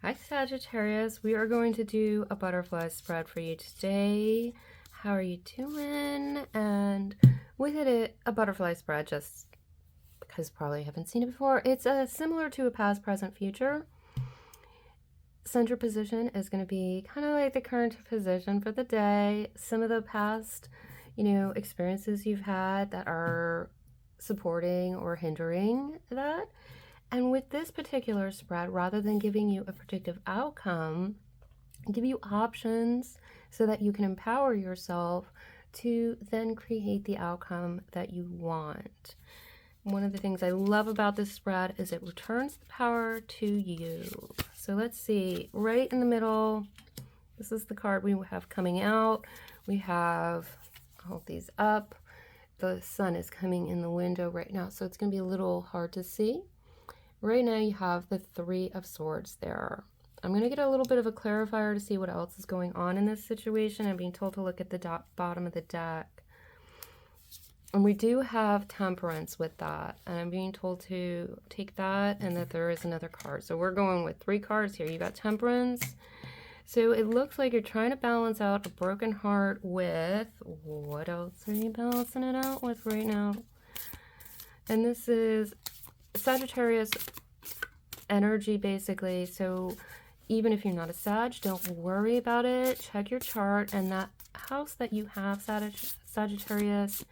Hi Sagittarius, we are going to do a butterfly spread for you today. How are you doing? And with it, a butterfly spread, just because probably you haven't seen it before. It's similar to a past, present, future. Center position is going to be kind of like the current position for the day. Some of the past, experiences you've had that are supporting or hindering that. And with this particular spread, rather than giving you a predictive outcome, give you options so that you can empower yourself to then create the outcome that you want. One of the things I love about this spread is it returns the power to you. So let's see, right in the middle, this is the card we have coming out. We have, hold these up. The sun is coming in the window right now, so it's going to be a little hard to see. Right now you have the Three of Swords there. I'm going to get a little bit of a clarifier to see what else is going on in this situation. I'm being told to look at the bottom of the deck. And we do have Temperance with that. And I'm being told to take that and that there is another card. So we're going with 3 cards here. You got Temperance. So it looks like you're trying to balance out a broken heart with, what else are you balancing it out with right now? And this is Sagittarius energy, basically. So even if you're not a Sag, don't worry about it. Check your chart, and that house that you have, Sagittarius,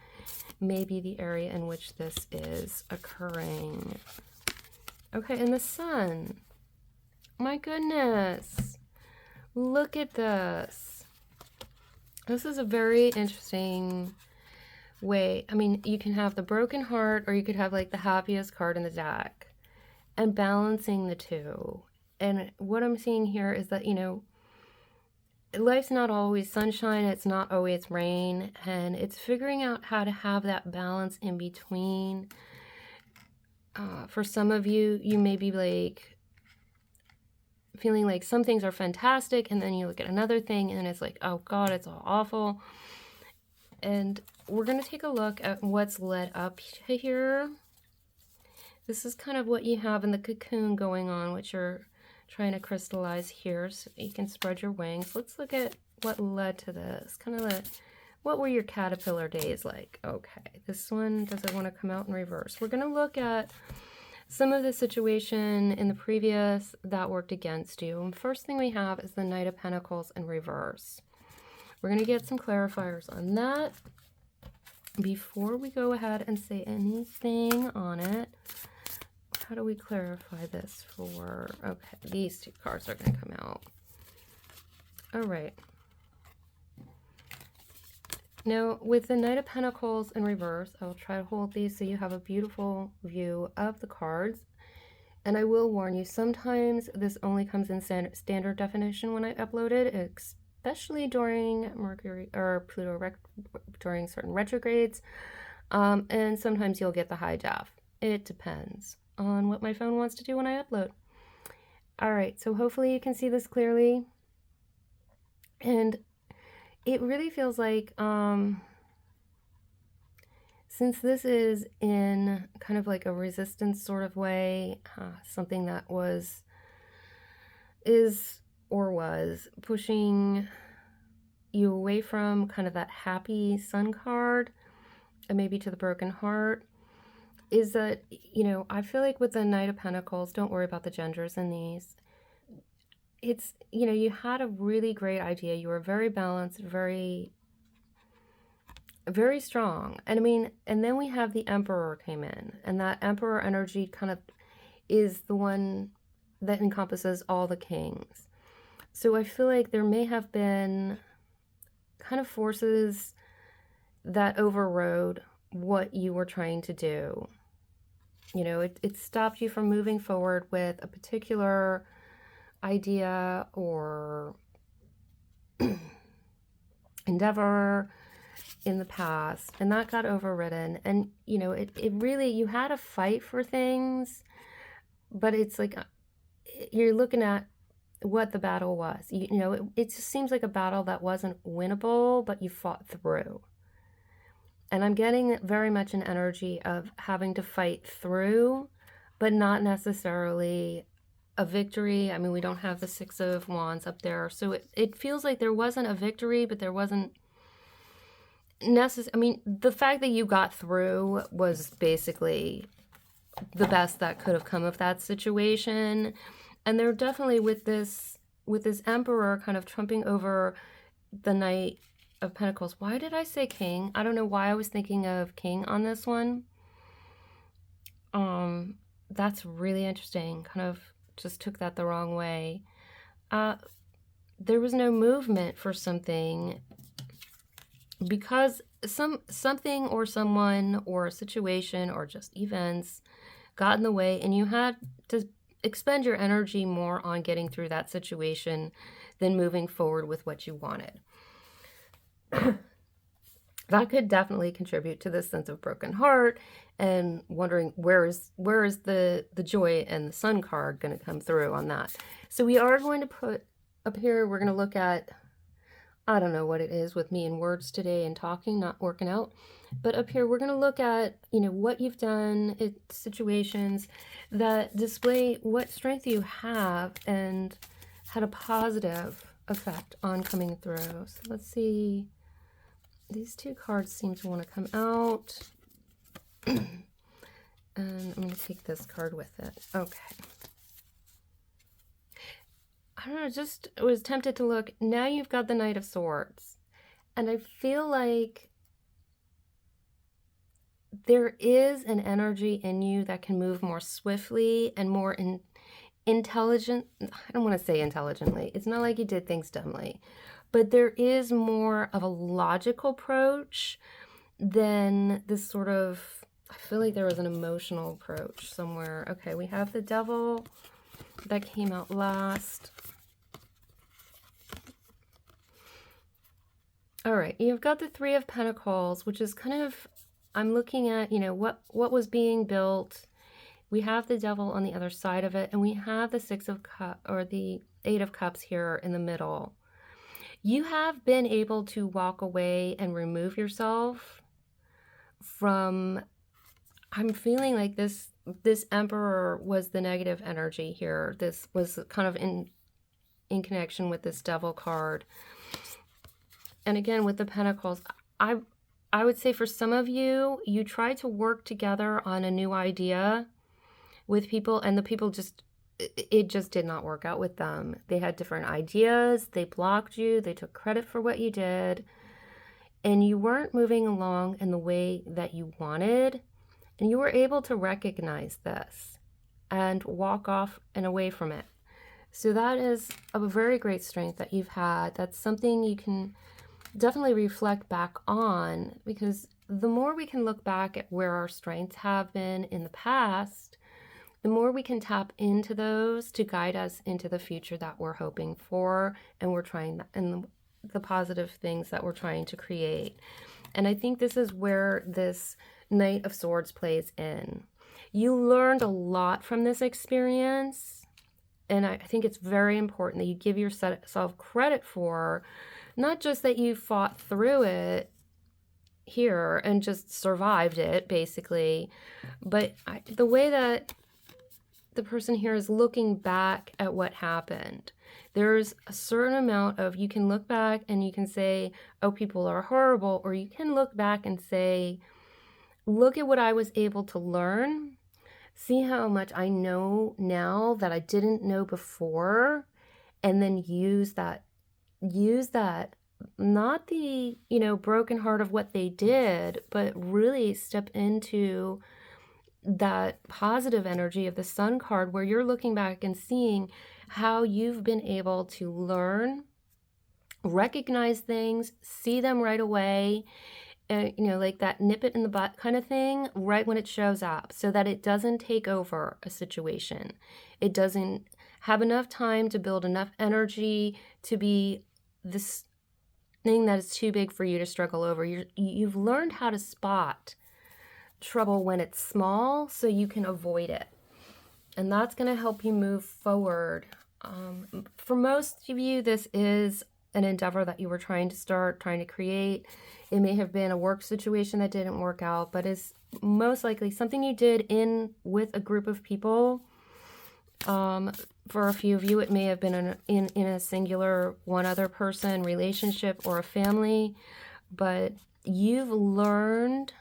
may be the area in which this is occurring. Okay, and the sun. My goodness. Look at this. This is a very interesting way. I mean, you can have the broken heart, or you could have like the happiest card in the deck, and balancing the two. And what I'm seeing here is that, life's not always sunshine, it's not always rain, and it's figuring out how to have that balance in between. For some of you, you may be like feeling like some things are fantastic, and then you look at another thing and it's like, oh God, it's all awful. And we're going to take a look at what's led up to here. This is kind of what you have in the cocoon going on, which you're trying to crystallize here so you can spread your wings. Let's look at what led to this. Kind of what were your caterpillar days like? Okay, this one, does it want to come out in reverse? We're going to look at some of the situation in the previous that worked against you. And first thing we have is the Knight of Pentacles in reverse. We're going to get some clarifiers on that before we go ahead and say anything on it. How do we clarify this for, okay, these 2 cards are going to come out. All right. Now, with the Knight of Pentacles in reverse, I will try to hold these so you have a beautiful view of the cards. And I will warn you, sometimes this only comes in standard definition when I upload it, especially during Mercury or Pluto during certain retrogrades. And sometimes you'll get the high def. It depends on what my phone wants to do when I upload. All right, so hopefully you can see this clearly. And it really feels like, since this is in kind of like a resistance sort of way, something that is pushing you away from kind of that happy sun card, and maybe to the broken heart, is that, I feel like with the Knight of Pentacles, don't worry about the genders in these. It's, you had a really great idea. You were very balanced, very, very strong. And I mean, and then we have the Emperor came in, and that Emperor energy kind of is the one that encompasses all the kings. So I feel like there may have been kind of forces that overrode what you were trying to do. It stopped you from moving forward with a particular idea or endeavor in the past, and that got overridden. And it really, you had to fight for things, but it's like you're looking at what the battle was. It just seems like a battle that wasn't winnable, but you fought through. And I'm getting very much an energy of having to fight through, but not necessarily a victory. I mean, we don't have the Six of Wands up there. So it feels like there wasn't a victory, but there wasn't necessary. I mean, the fact that you got through was basically the best that could have come of that situation. And they're definitely with this Emperor kind of trumping over the Knight of Pentacles. Why did I say King? I don't know why I was thinking of King on this one. That's really interesting. Kind of just took that the wrong way. There was no movement for something because something or someone or a situation or just events got in the way, and you had to expend your energy more on getting through that situation than moving forward with what you wanted. That could definitely contribute to this sense of broken heart and wondering where is the joy and the Sun card going to come through on that. So we are going to put up here, we're going to look at, I don't know what it is with me and words today and talking, not working out. But up here, we're going to look at, what you've done, situations that display what strength you have and had a positive effect on coming through. So let's see. These two cards seem to want to come out. And I'm going to take this card with it. Okay. I don't know, just was tempted to look. Now you've got the Knight of Swords. And I feel like there is an energy in you that can move more swiftly and more intelligent. I don't want to say intelligently. It's not like you did things dumbly. But there is more of a logical approach than this sort of, I feel like there was an emotional approach somewhere. Okay, we have the Devil that came out last. All right, you've got the Three of Pentacles, which is kind of, I'm looking at, what was being built. We have the Devil on the other side of it, and we have the Six of Cups, or the Eight of Cups here in the middle. You have been able to walk away and remove yourself from, I'm feeling like this Emperor was the negative energy here. This was kind of in connection with this Devil card. And again, with the Pentacles, I would say for some of you, you tried to work together on a new idea with people, and the people it just did not work out with them. They had different ideas, they blocked you, they took credit for what you did, and you weren't moving along in the way that you wanted, and you were able to recognize this and walk off and away from it. So that is a very great strength that you've had. That's something you can definitely reflect back on, because the more we can look back at where our strengths have been in the past, the more we can tap into those to guide us into the future that we're hoping for, and we're trying, and the positive things that we're trying to create. And I think this is where this Knight of Swords plays in. You learned a lot from this experience, and I think it's very important that you give yourself credit for, not just that you fought through it here and just survived it, basically, but the way that the person here is looking back at what happened. There's a certain amount of, you can look back and you can say, oh, people are horrible, or you can look back and say, look at what I was able to learn. See how much I know now that I didn't know before, and then use that, not the, broken heart of what they did, but really step into that positive energy of the Sun card, where you're looking back and seeing how you've been able to learn, recognize things, see them right away, like that nip it in the butt kind of thing, right when it shows up, so that it doesn't take over a situation. It doesn't have enough time to build enough energy to be this thing that is too big for you to struggle over. You've learned how to spot trouble when it's small, so you can avoid it, and that's going to help you move forward. For most of you, this is an endeavor that you were trying to create. It may have been a work situation that didn't work out, but is most likely something you did with a group of people. For a few of you, it may have been in a singular one other person relationship or a family, but you've learned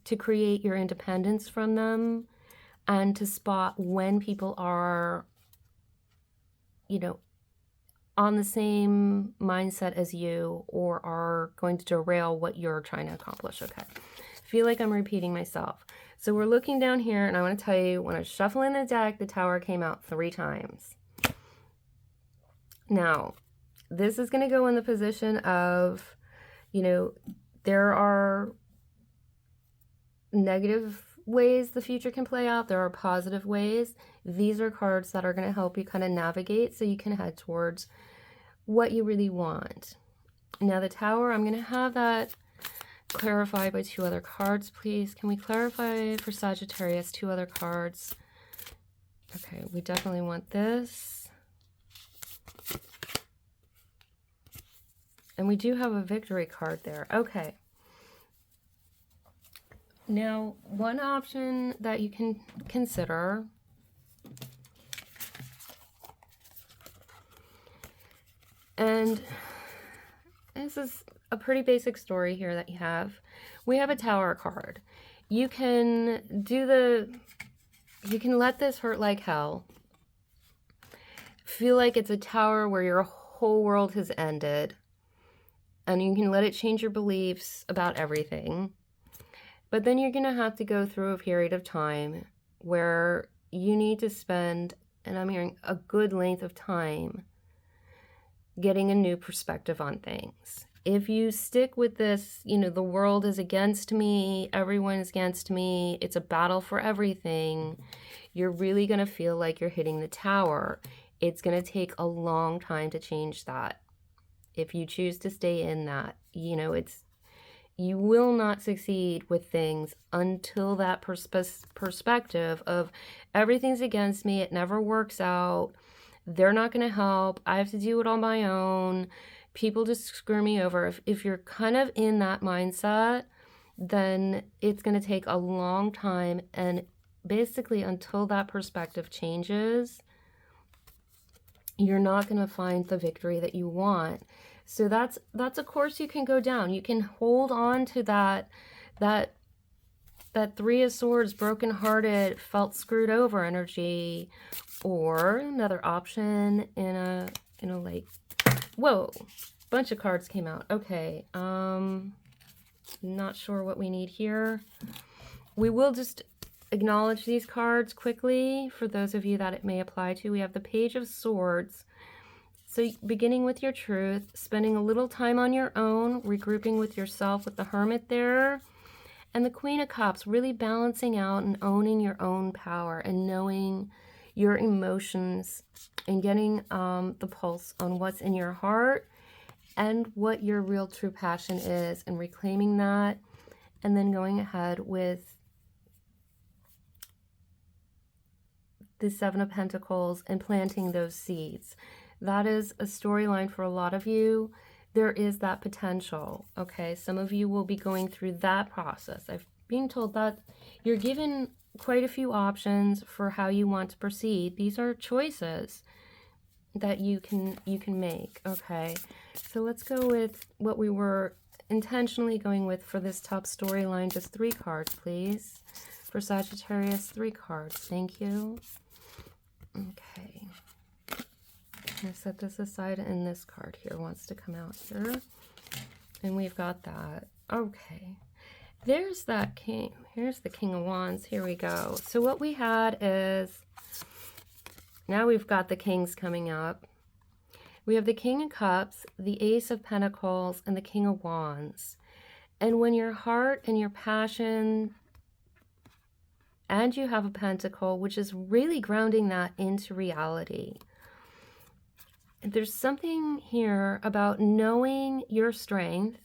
to create your independence from them and to spot when people are, you know, on the same mindset as you or are going to derail what you're trying to accomplish. Okay. I feel like I'm repeating myself. So we're looking down here, and I want to tell you, when I was shuffling the deck, the Tower came out 3 times. Now, this is going to go in the position of, you know, there are negative ways the future can play out. There are positive ways. These are cards that are going to help you kind of navigate so you can head towards what you really want. Now, the Tower, I'm going to have that clarified by 2 other cards, please. Can we clarify for Sagittarius 2 other cards? Okay, we definitely want this. And we do have a victory card there. Okay. Now, one option that you can consider and this is a pretty basic story here that you have. We have a Tower card. You can let this hurt like hell. Feel like it's a tower where your whole world has ended. And you can let it change your beliefs about everything. But then you're going to have to go through a period of time where you need to spend, and I'm hearing, a good length of time getting a new perspective on things. If you stick with this, you know, the world is against me, everyone is against me, it's a battle for everything, you're really going to feel like you're hitting the tower. It's going to take a long time to change that. If you choose to stay in that, you know, you will not succeed with things until that perspective of everything's against me, it never works out, they're not going to help, I have to do it on my own, people just screw me over. If you're kind of in that mindset, then it's going to take a long time, and basically until that perspective changes, you're not going to find the victory that you want. So that's a course you can go down. You can hold on to that 3 of Swords, brokenhearted, felt screwed over energy, or another option in a like, whoa, bunch of cards came out. Okay, not sure what we need here. We will just acknowledge these cards quickly for those of you that it may apply to. We have the Page of Swords. So beginning with your truth, spending a little time on your own, regrouping with yourself with the Hermit there, and the Queen of Cups, really balancing out and owning your own power and knowing your emotions and getting the pulse on what's in your heart and what your real true passion is, and reclaiming that, and then going ahead with the 7 of Pentacles and planting those seeds. That is a storyline for a lot of you. There is that potential, okay? Some of you will be going through that process. I've been told that you're given quite a few options for how you want to proceed. These are choices that you can make, okay? So let's go with what we were intentionally going with for this top storyline. Just 3 cards, please. For Sagittarius, 3 cards. Thank you. Okay. I'm going to set this aside, and this card here wants to come out here. And we've got that. Okay. There's that king. Here's the King of Wands. Here we go. So what we had is, now we've got the kings coming up. We have the King of Cups, the Ace of Pentacles, and the King of Wands. And when your heart and your passion, and you have a pentacle, which is really grounding that into reality. There's something here about knowing your strength.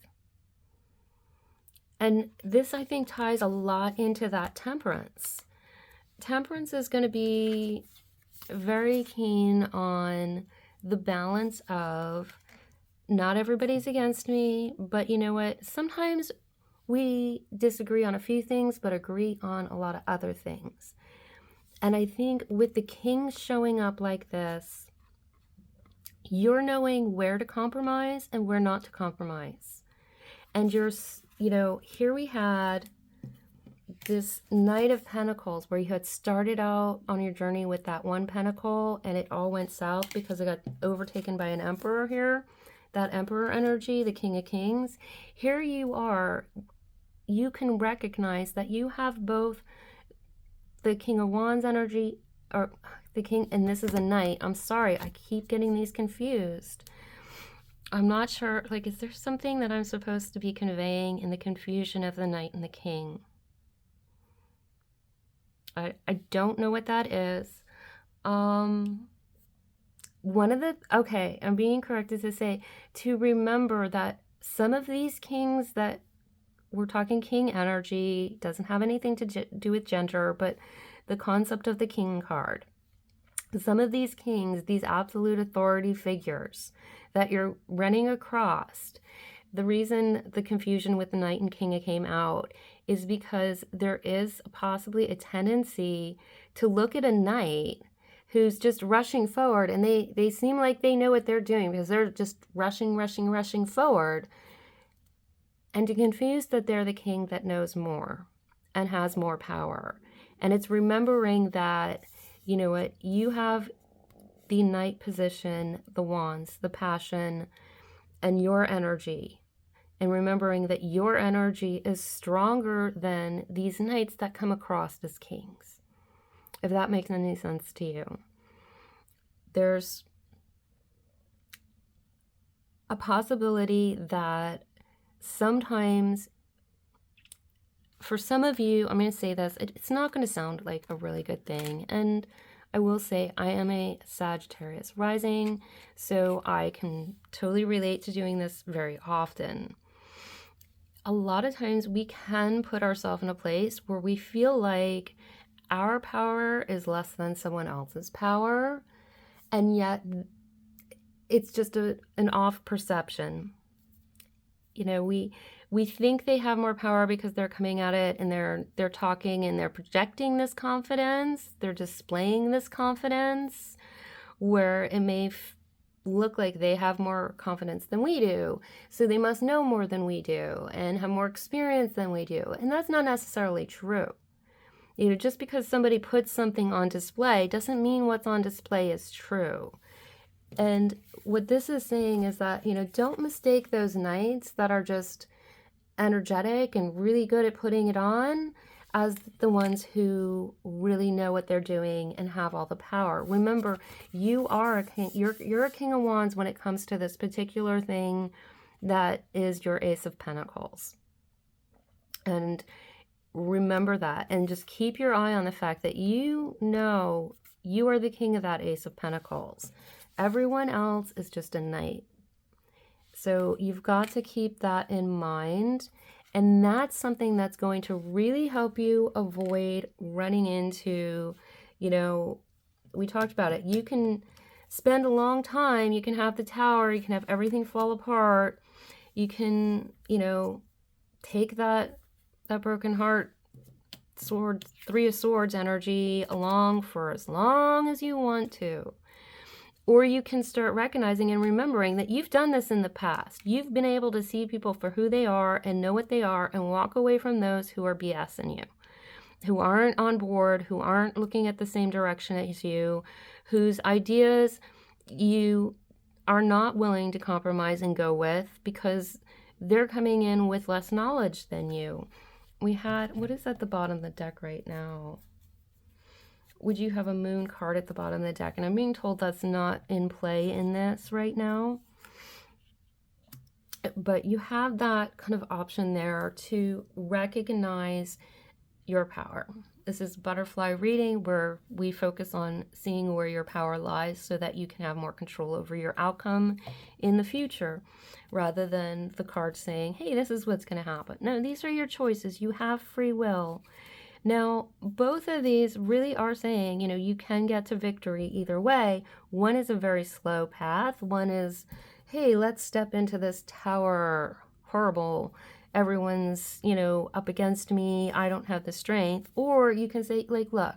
And this, I think, ties a lot into that Temperance. Temperance is going to be very keen on the balance of, not everybody's against me, but you know what? Sometimes we disagree on a few things, but agree on a lot of other things. And I think with the king showing up like this, you're knowing where to compromise and where not to compromise. And you're, here we had this Knight of Pentacles where you had started out on your journey with that one pentacle and it all went south because it got overtaken by an emperor here. That emperor energy, the King of Kings. Here you are. You can recognize that you have both the King of Wands energy, or the King, and this is a Knight. I'm sorry, I keep getting these confused. I'm not sure, like, is there something that I'm supposed to be conveying in the confusion of the Knight and the King? I don't know what that is. Okay, I'm being corrected to say, to remember that some of these kings that we're talking king energy, doesn't have anything to do with gender, but the concept of the king card. Some of these kings, these absolute authority figures that you're running across, the reason the confusion with the Knight and King came out is because there is possibly a tendency to look at a knight who's just rushing forward, and they seem like they know what they're doing because they're just rushing forward, and to confuse that they're the king that knows more and has more power. And it's remembering that, you know what, you have the Knight position, the wands, the passion, and your energy. And remembering that your energy is stronger than these knights that come across as kings. If that makes any sense to you. There's a possibility that sometimes, for some of you, I'm going to say this, it's not going to sound like a really good thing. And I will say I am a Sagittarius rising, so I can totally relate to doing this very often. A lot of times we can put ourselves in a place where we feel like our power is less than someone else's power, and yet it's just an off perception. You know, we think they have more power because they're coming at it and they're talking and they're projecting this confidence, they're displaying this confidence, where it may look like they have more confidence than we do, so they must know more than we do and have more experience than we do. And that's not necessarily true. You know, just because somebody puts something on display doesn't mean what's on display is true. And what this is saying is that, you know, don't mistake those knights that are just energetic and really good at putting it on as the ones who really know what they're doing and have all the power. Remember, you are a king. You're a King of Wands when it comes to this particular thing that is your Ace of Pentacles. And remember that, and just keep your eye on the fact that you know you are the king of that Ace of Pentacles. Everyone else is just a knight. So you've got to keep that in mind. And that's something that's going to really help you avoid running into, you know, we talked about it. You can spend a long time, you can have the Tower, you can have everything fall apart. You can, you know, take that broken heart sword, Three of Swords energy along for as long as you want to. Or you can start recognizing and remembering that you've done this in the past. You've been able to see people for who they are and know what they are and walk away from those who are BSing you, who aren't on board, who aren't looking at the same direction as you, whose ideas you are not willing to compromise and go with because they're coming in with less knowledge than you. We had, what is at the bottom of the deck right now? Would you have a moon card at the bottom of the deck? And I'm being told that's not in play in this right now. But you have that kind of option there to recognize your power. This is butterfly reading where we focus on seeing where your power lies so that you can have more control over your outcome in the future, rather than the card saying, hey, this is what's going to happen. No, these are your choices. You have free will. Now, both of these really are saying, you know, you can get to victory either way. One is a very slow path. One is, hey, let's step into this tower. Horrible. Everyone's, you know, up against me. I don't have the strength. Or you can say, like, look,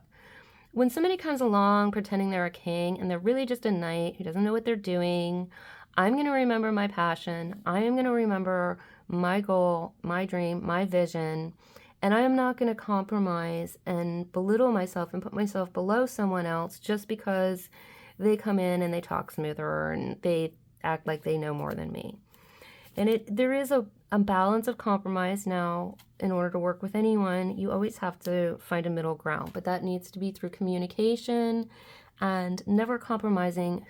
when somebody comes along pretending they're a king and they're really just a knight who doesn't know what they're doing, I'm going to remember my passion. I am going to remember my goal, my dream, my vision, and I am not going to compromise and belittle myself and put myself below someone else just because they come in and they talk smoother and they act like they know more than me. And there is a balance of compromise now. In order to work with anyone, you always have to find a middle ground, but that needs to be through communication and never compromising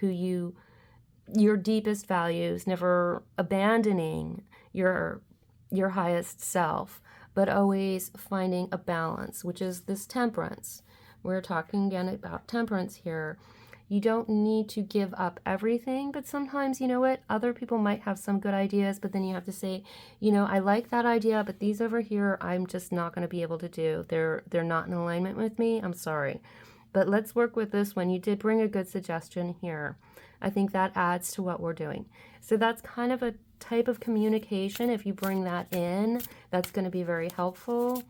your deepest values, never abandoning your highest self, but always finding a balance, which is this temperance. We're talking again about temperance here. You don't need to give up everything, but sometimes, you know what, other people might have some good ideas, but then you have to say, you know, I like that idea, but these over here, I'm just not going to be able to do. They're not in alignment with me. I'm sorry. But let's work with this one. You did bring a good suggestion here. I think that adds to what we're doing. So that's kind of a type of communication. If you bring that in, that's going to be very helpful.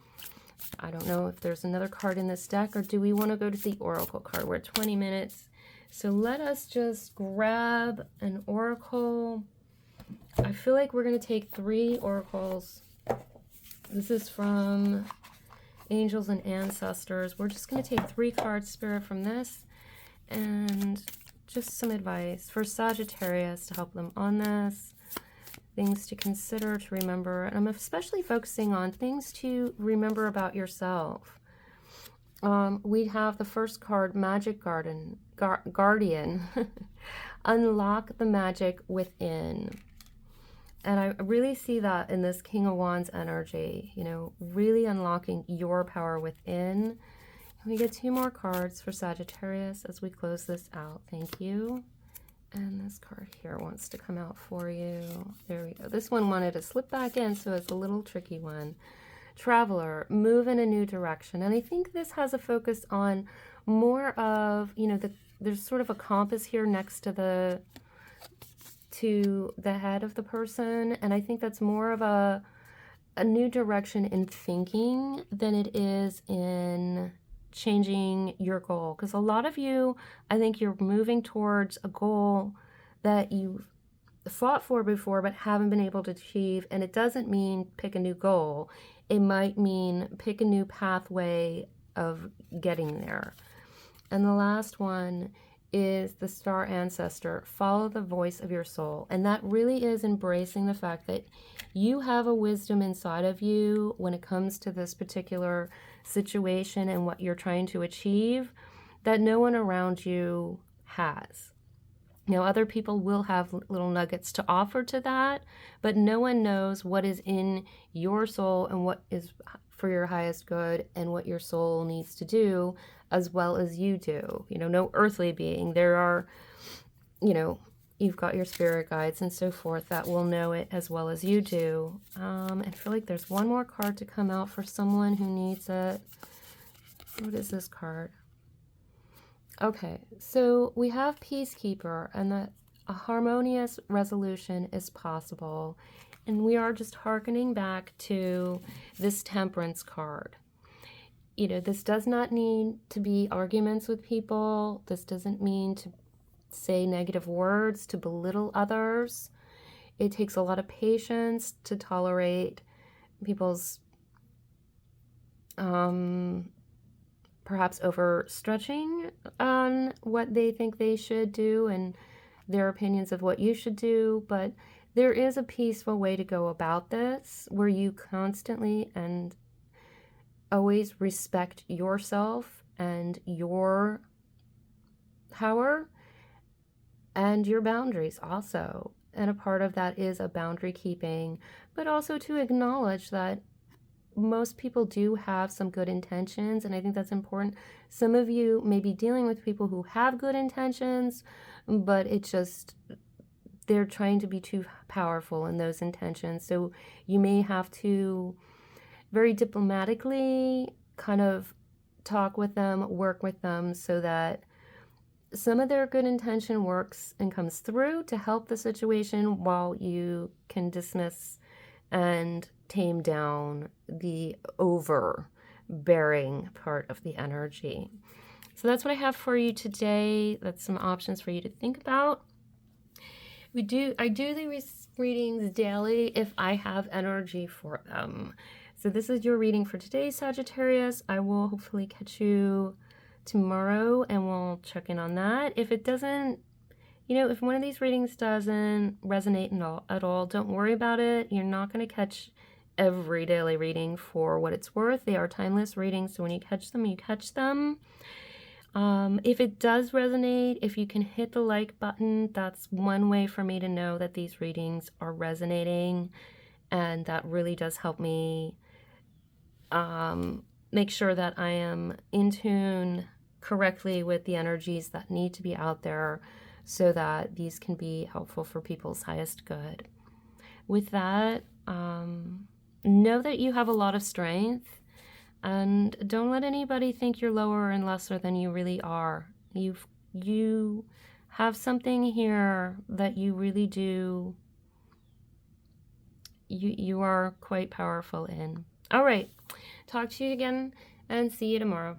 I don't know if there's another card in this deck, or do we want to go to the Oracle card? We're at 20 minutes. So let us just grab an oracle. I feel like we're going to take 3 oracles. This is from Angels and Ancestors. We're just going to take 3 cards, Spirit, from this, and just some advice for Sagittarius to help them on this. Things to consider, to remember. And I'm especially focusing on things to remember about yourself. We have the first card, Magic Guardian. Unlock the magic within. And I really see that in this King of Wands energy, you know, really unlocking your power within. We get 2 more cards for Sagittarius as we close this out. Thank you. And this card here wants to come out for you. There we go. This one wanted to slip back in, so it's a little tricky one. Traveler, move in a new direction. And I think this has a focus on more of, you know, there's sort of a compass here next to the head of the person. And I think that's more of a new direction in thinking than it is in changing your goal. Because a lot of you, I think you're moving towards a goal that you've fought for before but haven't been able to achieve. And it doesn't mean pick a new goal. It might mean pick a new pathway of getting there. And the last one is the Star Ancestor. Follow the voice of your soul. And that really is embracing the fact that you have a wisdom inside of you when it comes to this particular situation and what you're trying to achieve that no one around you has. Now, other people will have little nuggets to offer to that, but no one knows what is in your soul and what is for your highest good and what your soul needs to do as well as you do. You know, no earthly being. There are, you know, you've got your spirit guides and so forth that will know it as well as you do. And I feel like there's one more card to come out for someone who needs it. What is this card? Okay, so we have Peacekeeper, and that a harmonious resolution is possible. And we are just hearkening back to this Temperance card. You know, this does not need to be arguments with people. This doesn't mean to say negative words, to belittle others. It takes a lot of patience to tolerate people's perhaps overstretching on what they think they should do and their opinions of what you should do. But there is a peaceful way to go about this where you constantly and always respect yourself and your power and your boundaries also. And a part of that is a boundary keeping, but also to acknowledge that most people do have some good intentions, and I think that's important. Some of you may be dealing with people who have good intentions, but it just, they're trying to be too powerful in those intentions. So you may have to very diplomatically kind of talk with them, work with them so that some of their good intention works and comes through to help the situation while you can dismiss and tame down the overbearing part of the energy. So that's what I have for you today. That's some options for you to think about. I do these readings daily if I have energy for them. So this is your reading for today, Sagittarius. I will hopefully catch you tomorrow and we'll check in on that. If it doesn't, if one of these readings doesn't resonate at all, don't worry about it. You're not going to catch every daily reading for what it's worth. They are timeless readings, so when you catch them, you catch them. If it does resonate, if you can hit the like button, that's one way for me to know that these readings are resonating, and that really does help me make sure that I am in tune correctly with the energies that need to be out there so that these can be helpful for people's highest good. With that, know that you have a lot of strength. And don't let anybody think you're lower and lesser than you really are. You have something here that you really do. You are quite powerful in. All right. Talk to you again and see you tomorrow.